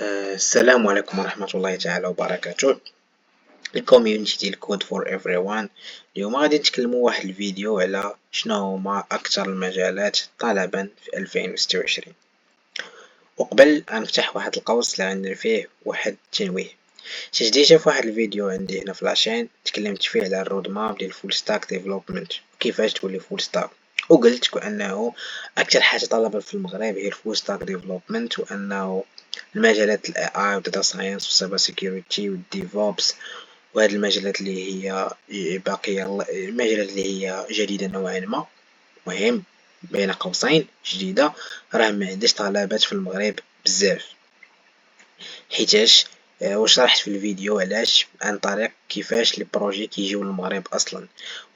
السلام عليكم ورحمة الله تعالى وبركاته. الكوميونيتي ديال كود فور ايفري. اليوم غادي نتكلموا واحد الفيديو على شنو هما اكثر المجالات طلبا في 2026. وقبل غنفتح واحد القوس اللي غندير فيه واحد التنويه. ديجا في واحد الفيديو عندي هنا في لاشين تكلمت فيه على الرود ماب ديال فول ستاك ديفلوبمنت كيفاش تولي فول ستاك، وقلت بانه اكثر حاجه طلبا في المغرب هي الفول ستاك ديفلوبمنت، وانه المجالات الاي اي وداتا ساينس والسايبر سيكيورتي والديفوبس وهاد المجالات اللي هي باقيه، المجالات اللي هي جديده نوعا ما، مهم بين قوسين جديده، راه ما عندهاش طلبات في المغرب بزاف. حيتاش وشرحت في الفيديو علاش عن طريق كيفاش لي بروجي كيجيو للمغرب اصلا.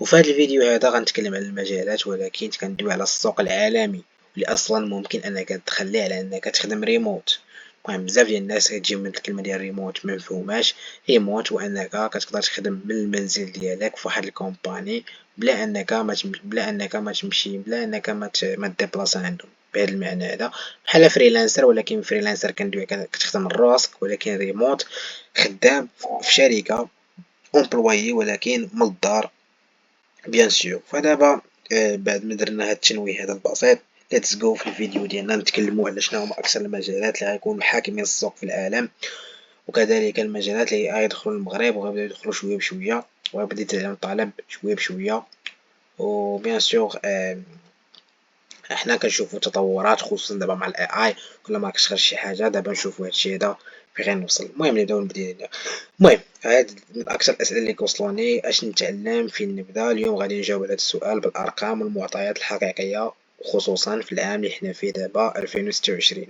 وفي هذا الفيديو هذا غنتكلم على المجالات، ولكن كندوي على السوق العالمي اللي اصلا ممكن انك تخلي على انك تخدم ريموت. المهم بزاف ديال الناس كتجي من الكلمه ديال ريموت ما مفهوماش. ريموت وانك كتقدر تخدم من المنزل ديالك في واحد الكومباني بلا انك ما ديبلاصا عندهم، بهذا المعنى هذا بحال فريلانسر، ولكن فريلانسر كندوي كتخدم راسك ولكن ريموت، خدام في شركة امبلويي ولكن من الدار بيان سور. فدابا بعد ما درنا هاد التنويه هذا البسيط، ليتس جو في الفيديو ديالنا نتكلموا على شنو هما اكثر المجالات اللي غيكونوا حاكمين السوق في العالم، وكذلك المجالات اللي غيدخلوا للمغرب وغيبداو يدخلوا شويه بشويه وغيبدا يزيد عليهم الطلب شويه بشويه. وبيان سور حنا كنشوفوا تطورات خصوصا دابا مع الاي اي، كل ما كتخرج شي حاجه دابا نشوفوا هادشي هذا فين غنوصل. المهم نبداو من البدايه. المهم هاد من اكثر الاسئله اللي كوصلوني، اش نتعلم فين نبدا. اليوم غادي نجاوب على هذا السؤال بالارقام والمعطيات الحقيقيه، خصوصا في العام اللي حنا فيه دابا 2026.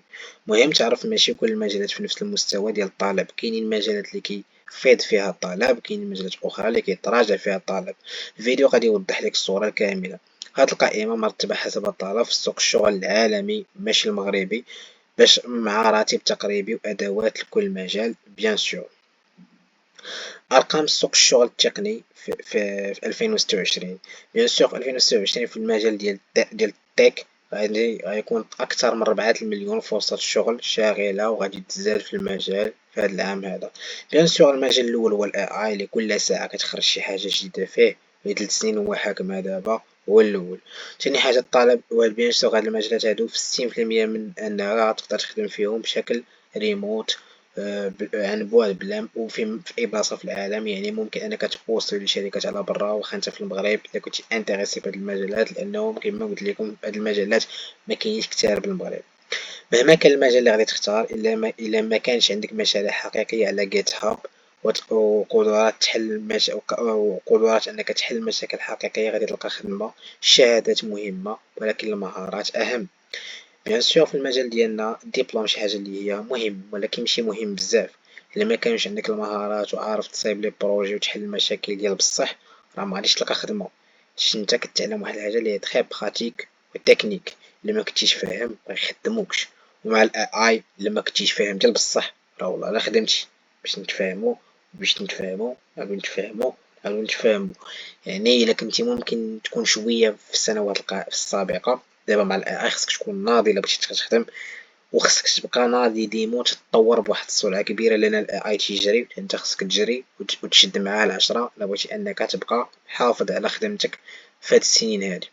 مهم تعرف ماشي كل المجالات في نفس المستوى ديال الطلب، كاينين مجالات اللي كيفيض فيها الطلب، كاينين مجالات اخرى اللي كيتراجع فيها الطلب. الفيديو غادي يوضح لك الصوره الكامله. هاد القائمة مرتبة حسب الطلب في سوق الشغل العالمي ماشي المغربي، باش مع راتب تقريبي وأدوات لكل مجال بيان سور. أرقام سوق الشغل التقني في 2026. بيان سور في 2026 في المجال ديال التك غيكون أكثر من 4 المليون فرصة شغل شاغلة، وغادي تزاد في المجال في هذا العام هذا. بيان سور المجال الأول هو ال AI اللي كل ساعة كتخرج شي حاجة جديدة فيه، في 3 سنين هو حاكمها دابا، هو الأول. تاني حاجة الطلب، بيان سور هاد المجالات هادو في 60% من أنها تقدر تخدم فيهم بشكل ريموت، عن بعد بلا في اي بلاصه في العالم. يعني ممكن انك تبوستي لشركات على برا واخا انت في المغرب الا كنتي انتريسي بهاد المجالات، لانه كما قلت لكم هاد المجالات ما كاينينش كثار بالمغرب. مهما كان المجال اللي غادي تختار، الا ما كانش عندك مشاريع حقيقيه على جيت هاب وقدرات وقدرات انك تحل مشاكل حقيقيه، غادي تلقى خدمه. الشهادات مهمه ولكن المهارات اهم. بيان سور في المجال ديالنا الدبلوم شي حاجة اللي هي مهم، ولكن ماشي مهم بزاف. الا ما كانش عندك المهارات وعارف تصايب لي بروجي وتحل المشاكل ديال بصح، راه ما غاديش تلقى خدمة. انت كتعلم واحد الحاجة اللي هي تخي براتيك وتكنيك. الا ما كنتيش فاهم ما يخدموكش. ومع الاي اي الا ما كنتيش فاهم ديال بصح، راه والله لا خدمتي. باش نتفاهمو. يعني الا كنتي ممكن تكون شوية في السنوات السابقة، دابا مع الاي اي خصك تكون ناضي الا بغيتي تخدم، وخصك تبقى ناضي ديما وتتطور بواحد السرعة كبيرة، لان الاي اي تيجري انت خصك تجري وتشد معاه العشرة الا بغيتي انك تبقى محافظ على خدمتك في هاد السنين هادي.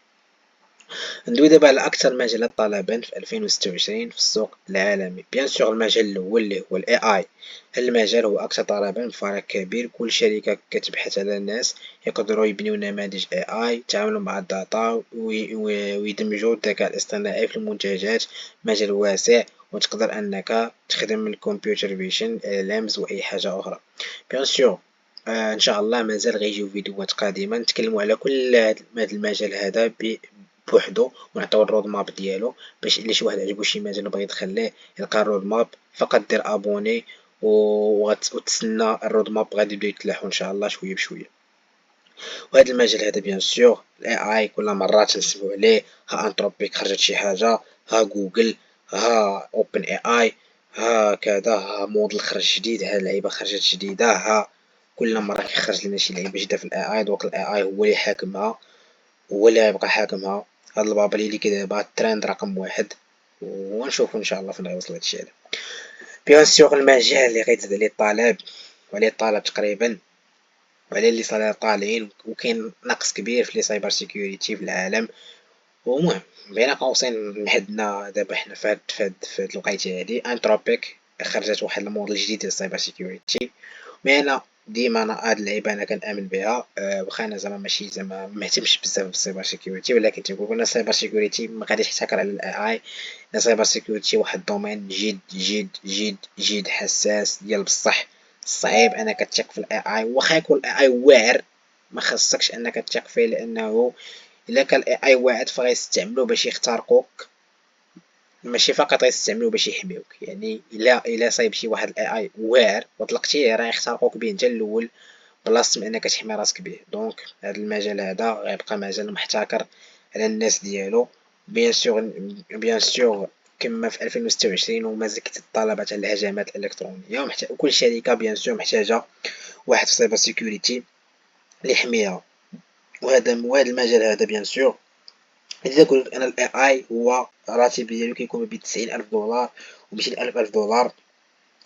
ندوي دابا على أكثر مجالات طلبا في 2026 في السوق العالمي. بيان سور المجال الأول اللي هو ال AI. هذا المجال هو أكثر طلبا بفرق كبير، كل شركة كتبحث على ناس يقدروا يبنيو نماذج AI يتعاملوا مع الداتا ويدمجوا الذكاء الاصطناعي في المنتجات. مجال واسع وتقدر أنك تخدم من الكمبيوتر فيجن LLMs وأي حاجة أخرى. بيان سور ان شاء الله مازال غيجيو فيديوهات قادمه نتكلموا على كل هذا المجال هذا بوحدو، ونعطيو الرود ماب ديالو، باش الا شي واحد عجبو شي مجال وبغى يدخل ليه يلقى الرود ماب. فقط دير ابوني وتسنى الرود ماب غادي يبدا يتلاحو ان شاء الله شويه بشويه. وهذا المجال هذا بيان سور الاي اي كل مره تنسمعوا عليه، ها انتروبيك خرجت شي حاجه، ها جوجل، ها اوبن اي اي، ها كذا، ها موديل خرج جديد، ها لعيبه خرجت جديده، ها كل مره كيخرج لنا شي لعيبه جديده في الاي اي. دوك الاي اي هو اللي حاكمها، هو اللي غيبقى حاكمها. هاد البابا اللي كاين دابا الترند رقم واحد، ونشوفو ان شاء الله فين غيوصل هادشي هذا. بيان سيغ المجال اللي غيتزاد عليه الطلب وعليه الطلب تقريبا وعلى لي صالير طالعين وكاين نقص كبير في لي سايبر سيكوريتي في العالم. ومهم بين قوسين حدنا دابا حنا في هاد الوقيته هادي انتروبيك خرجت واحد الموديل جديد ديال السايبر سيكوريتي. مي انا ديما هاد اللعيبه انا كنامن بها. واخا انا زعما ماشي زعما مهتمش بزاف بالسايبر سيكوريتي، ولكن تنقول انا السايبر سيكوريتي ما غاديش يحتكر على الاي اي. السايبر سيكوريتي واحد الدومين جد جد جد جد حساس ديال بصح. صعيب انك تثق في الاي اي واخا يكون الاي اي واعر. ما خصكش انك تثق فيه لانه الا كان الاي اي واعر فغيستعملوه باش يخترقوك، ماشي فقط غيستعملوه باش يحميوك. يعني الا صايب شي واحد الاي اي واعر وطلقتيه راه يخترقوك به انت الاول بلاصه من انك تحمي راسك به. دونك هذا المجال هذا غيبقى مجال محتكر على الناس ديالو. بيان سور كما في 2026 ومازال كيتطلبات على الهجمات الالكترونيه وكل شركه بيان سور محتاجه واحد في سايبر سيكوريتي اللي يحميها. وهذا المجال هذا بيان سور إذا قلت أنا ال AI هو الراتب ديالو كيكون ما بين 90,000 دولار و 200,000 دولار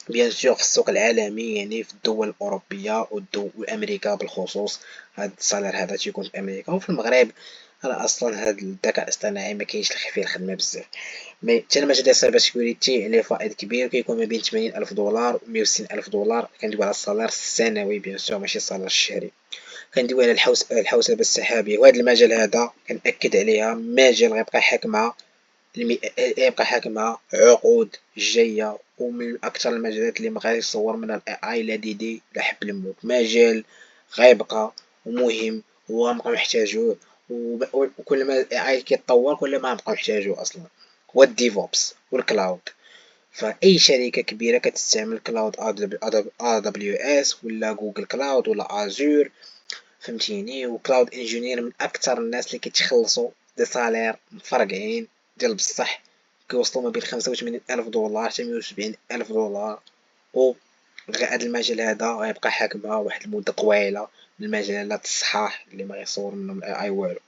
بيان سور في السوق العالمي، يعني في الدول الأوروبية وأمريكا بالخصوص. هاد السالير هذا تيكون في أمريكا وفي المغرب. راه أصلا هاد الذكاء الاصطناعي مكاينش فيه الخدمة بزاف. مي حتى المجال ديال السايبر سيكوريتي عليه فائض كبير كيكون ما بين 80,000 دولار و 160,000 دولار. كندوي على السالير السنوي بيان سور ماشي السالير الشهري. كندوي على الحوسبة السحابية. وهذا المجال هذا كنأكد عليها مجال غيبقى حاكمها يبقى حاكمها عقود جاية، ومن أكثر المجالات اللي مغادي يصور منها ال AI لا ديدي لا حب الموت. مجال غيبقى مهم وغنبقاو نحتاجوه، وكل ما ال AI كيتطور كل ما غنبقاو نحتاجوه أصلا. هو الديفوبس والكلاود. فأي شركة كبيرة كتستعمل كلاود AWS ولا جوجل كلاود ولا أزور فهمتيني. وكلاود انجينير من اكثر الناس اللي كيتخلصوا دي سالير مفرقعين ديال بصح، كيوصلوا ما بين 85,000 دولار حتى 170,000 دولار. و هذا المجال هذا غيبقى حاكمها واحد المدة طويلة من المجالات الصحاح اللي ما غيصور منهم الاي اي والو.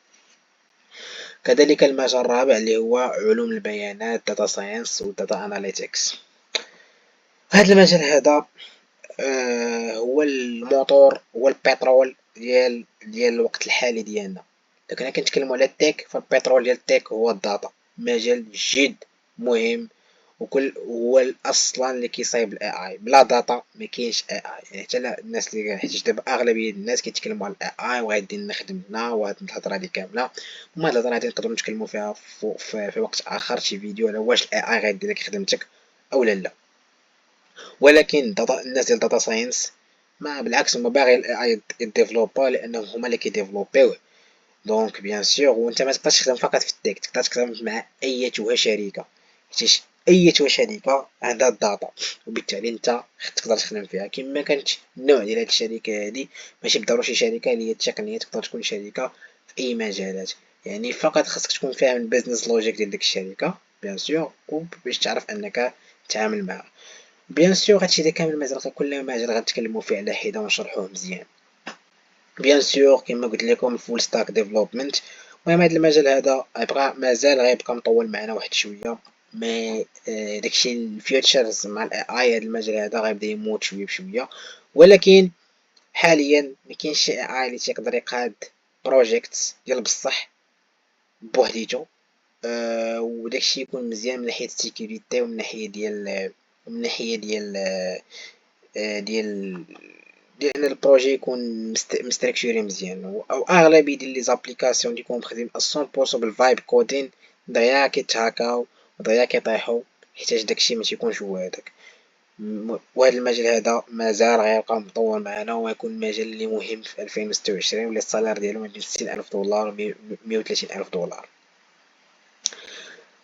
كذلك المجال الرابع اللي هو علوم البيانات داتا ساينس و داتا اناليتكس. هذا المجال هذا هو الموتور هو البترول ديال الوقت الحالي ديالنا. إذا كنا كنتكلموا على التك فالبترول ديال التك هو الداتا. مجال جد مهم هو اصلا اللي كيصايب الاي اي. بلا داتا ما كاينش اي اي. يعني حتى الناس اللي حيت دابا اغلبيه الناس كيتكلموا على الاي اي وغادي خدمتنا وهاد الهضره هادي كامله. وما هاد الهضره هادي نقدروا نتكلموا فيها في وقت اخر شي فيديو على واش الاي اي غيدير لك خدمتك او لا. ولكن الناس ديال داتا ساينس ما بالعكس هما باغي الاي اي يديفلوبا لانهم هما اللي كيديفلوبيوه. دونك بيان سور وانت ما تقدرش تخدم فقط في التك، تقدر تخدم مع ايتها شركه. حيت ايتها شركه عندها الداتا وبالتالي انت تقدر تخدم فيها كما كانت النوع ديال هاد الشركه هادي. ماشي بالضروري شي شركه اللي هي التقنيه، تقدر تكون شركه في اي مجالات. يعني فقط خاصك تكون فاهم البيزنس لوجيك ديال ديك الشركه بيان سور باش تعرف انك تتعامل معها. بيان سور هادشي دا كامل مازال كل مجال غنتكلمو فيه على حدة ونشرحوه مزيان. بيان سور كما قلت لكم الفول ستاك ديفلوبمنت. المهم هذا المجال هذا مازال غيبقى مطول معنا واحد شويه. مي داكشي الفيوتشرز مع الاي اي. هذا المجال هذا غيبدا يموت شويه بشويه. ولكن حاليا ما كاينش شي اي اي اللي تيقدر يقاد بروجيكت ديال بصح بوحديتو. وداكشي يكون مزيان من ناحية السيكوريتي ومن ناحية ديال ان البروجي يكون مستركتوري مزيان. او اغلبية ديال لي زابليكاسيون اللي يكونوا مخدمين 100% بالفايب كودين دغيا كيتهاكاو ودغيا كيطيحو حيتاش داكشي ما تيكونش هو هداك. وهذا المجال هذا مازال غيبقى مطول معنا ويكون المجال اللي مهم في 2026 واللي السالير ديالو ما بين 60,000 دولار و 130,000 دولار.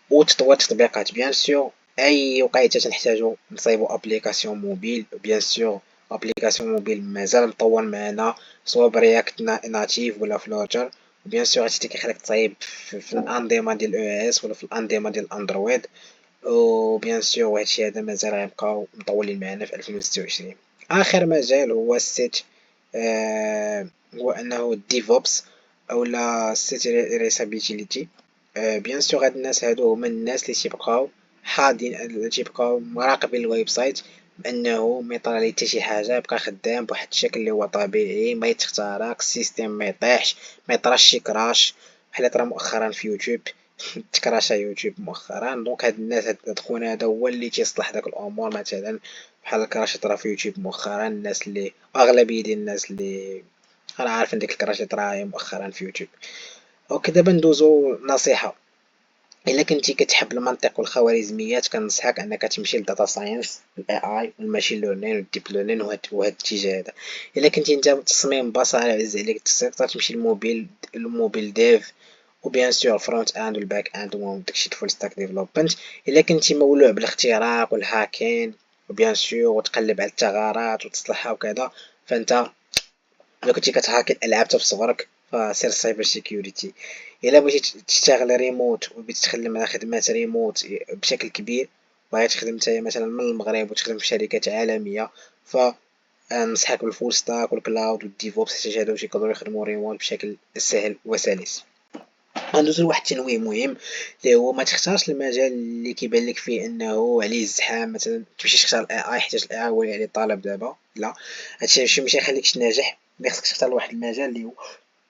وتطوير التطبيقات بيان سور اي وقيته تنحتاجو نصايبو ابليكاسيون موبيل. بيان سور ابليكاسيون موبيل مازال مطول معنا سواء برياكت ناتيف ولا فلوتر. بيان سور هادشي كيخليك تصايب في الانظمه ديال او اس ولا في الانظمه ديال الاندرويد. وبيان سور هادشي هذا مازال غيبقاو مطولين معنا في 2026. اخر مجال هو السيت هو انه ديفوبس اولا سيت ريسابيليتي. بيان سور هاد الناس هادو هما الناس اللي تيبقاو حاضين تيبقاو مراقبين الويب سايت بأنه ما يطرى ليه حتى شي حاجة، يبقى خدام بواحد الشكل اللي هو طبيعي، ما يتخترق السيستم، ما يطيحش، ما يطراش شي كراش بحال طرا مؤخرا في يوتيوب. تكراشا يوتيوب مؤخرا، دونك هاد الناس هاد خونا هذا هو اللي تيصلح داك الامور. مثلا بحال الكراش طرا في يوتيوب مؤخرا، الناس اللي اغلبيه ديال الناس اللي انا عارف ان ديك الكراش طرا مؤخرا في يوتيوب. اوكي، دابا ندوزو نصيحة. الا كنتي كتحب المنطق والخوارزميات كنصحك انك تمشي للداتا ساينس، الاي اي والماشين ليرنين والديب ليرنين وهاد الاتجاه هذا. الا كنتي انت تصميم بصري عزيز عليك تقدر تمشي الموبيل ديف، وبيان سور الفرونت اند والباك اند وداكشي الفول ستاك ديفلوبمنت. الا كنتي مولوع بالاختراق والهاكين وبيان سور وتقلب على الثغرات وتصلحها وكذا، فانت الا كنتي كتهاكي الالعاب حتى في صغرك فسير سايبر سيكيورتي. الا بغيتي تشتغل ريموت وبغيتي تخدم على خدمات ريموت بشكل كبير، بغيتي تخدم نتايا مثلا من المغرب وتخدم في شركات عالميه، فنصحك بالفول ستاك والكلاود والديفوبس حيت هادو تيقدروا يخدموا ريموت بشكل سهل وسلس. غندوزو لواحد التنويه مهم اللي هو ما تختارش المجال اللي كيبان لك فيه انه عليه الزحام. مثلا تمشي تختار الاي اي حيت الاي اي هو اللي عليه الطلب دابا، لا، هادشي ماشي يخليكش ناجح. ملي خصك تختار واحد المجال اللي هو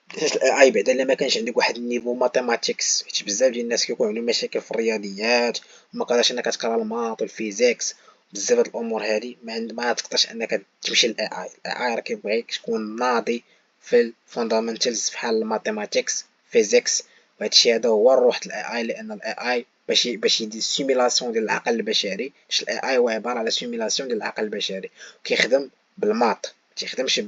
حيت الاي اي بعدا الا ما كانش عندك واحد النيفو ماتيماتيكس، حيت بزاف ديال الناس كيكون عندهم مشاكل في الرياضيات وما قادرش انك تقرا الماط والفيزيكس بزاف هاد الامور هادي، ما تقدرش انك تمشي للاي اي. الاي اي راه كيبغيك تكون ناضي في الفوندامنتالز بحال الماتيماتيكس فيزيكس. وهادشي هذا هو الروح ديال الاي اي، لان الاي اي باش يدير سيميلاسيون ديال العقل البشري، حيت الاي اي هو عباره على سيميلاسيون ديال العقل البشري وكيخدم بالماط، ما تيخدمش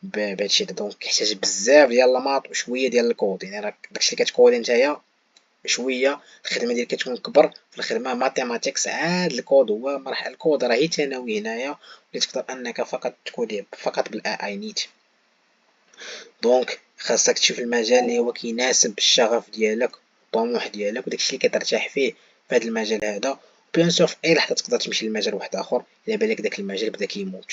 بهادشي هذا. دونك كيحتاج بزاف ديال الماط وشويه ديال الكود. يعني راك داكشي اللي كتكودي نتايا شويه الخدمه ديالك كتكون كبر في الخدمه ماتيماتيكس. عاد الكود هو مرحله، الكود راهي ثانوي هنايا اللي تقدر انك فقط تكودي فقط بالاي اي نيت. دونك خاصك تشوف المجال اللي هو كيناسب الشغف ديالك الطموح ديالك وداكشي اللي كترتاح فيه في هذا المجال هذا. بيان سور في اي لحظه تقدر تمشي لمجال واحد اخر الا بالك داك المجال بدا كيموت.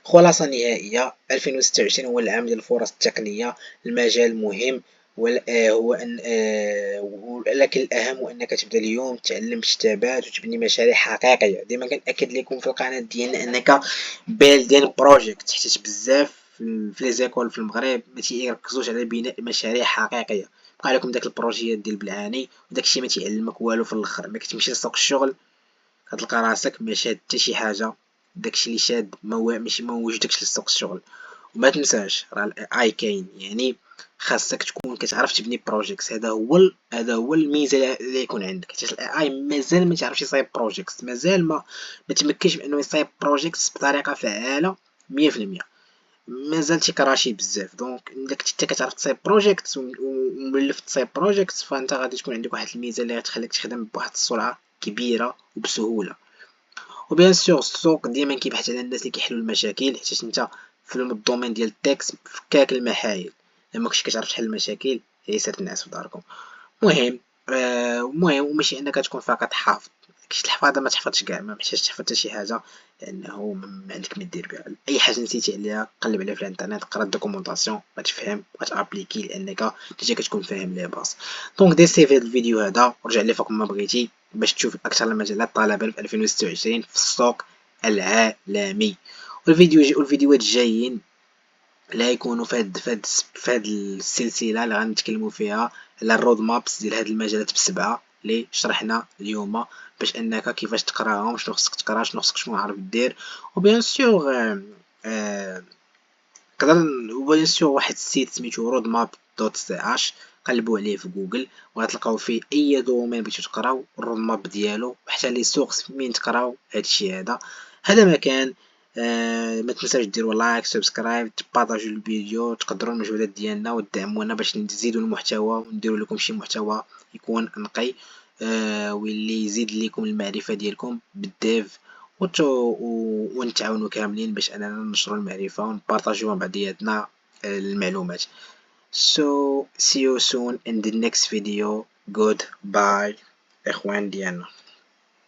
خلاصة نهائية: 2026 هو العام ديال الفرص التقنية. المجال مهم، هو أن ولكن الأهم هو أنك تبدأ اليوم، تعلم تثبات وتبني مشاريع حقيقية. ديما كنأكد لكم في القناة ديالنا أنك ديال بروجيكت، حيت بزاف في لي زيكول في المغرب ما تيركزوش على بناء مشاريع حقيقية. بقى لكم داك البروجيات ديال بالعاني وداكشي ما تيعلمك والو في الاخر. ملي كتمشي لسوق الشغل كتلقى راسك ما شاد حتى شي حاجة. داكشي اللي شاد ماشي ما وجدكش لسوق الشغل. وما تنساش راه الاي اي كاين، يعني خاصك تكون كتعرف تبني بروجيكتس. هذا هو الميزه اللي يكون عندك، حيت الاي اي مازال ما تعرفش يصايب بروجيكتس، مازال ما تمكنش بانه يصايب بروجيكتس بطريقه فعاله 100%. مازال تيكراشي بزاف. دونك الا كنتي انت كتعرف تصايب بروجيكت ومولف تصايب بروجيكت، فانت غادي تكون عندك واحد الميزه اللي غتخليك تخدم بواحد السرعه كبيره وبسهوله. وبيان سور السوق ديما كيبحث على الناس اللي كيحلوا المشاكل، حيت انت في الدومين ديال التكس فكاك المحايل. لما كنتي كتعرف تحل المشاكل عيسات الناس في داركم. مهم المهم وماشي انك تكون فقط حافظ. كاش الحفاظه ما تحفظش كاع، ما محتاجش تحفظ حتى شي حاجه لانه ما عندك ما دير بها. اي حاجه نسيتي عليها قلب عليها في الانترنت، قرا الدوكومونطاسيون غتفهم غتابليكي لانك انت كتكون فاهم لي باس. دونك دير سيف هذا الفيديو هذا ورجع لي فوق ما بغيتي باش تشوف اكثر المجالات طالبا في 2026 في السوق العالمي. والفيديوهات الجايين لا يكونوا في هاد السلسله اللي غنتكلموا فيها على الرود مابس ديال هاد المجالات بسبعه اللي شرحنا اليوم، باش انك كيفاش تقراهم، شنو خصك تقرا، شنو خصك تكون عارف دير. وبيان سور تقدر وبيان سور واحد السيت سميتو رود ماب دوت سي اش، قلبوا عليه في جوجل وغتلقاو فيه اي دومين بغيتو تقراو الرود ماب ديالو وحتى لي سورس فين تقراو هادشي هذا. هذا مكان. ما تنساوش ديروا لايك سبسكرايب تبارطاجيو الفيديو، تقدروا المجهودات ديالنا وتدعمونا باش نزيدوا المحتوى ونديروا لكم شي محتوى يكون نقي واللي يزيد لكم المعرفه ديالكم بالديف ونتعاونوا كاملين باش اننا ننشروا المعرفه ونبارطاجيو مع بعضياتنا المعلومات. So see you soon in the next video. Goodbye اخوان ديالنا.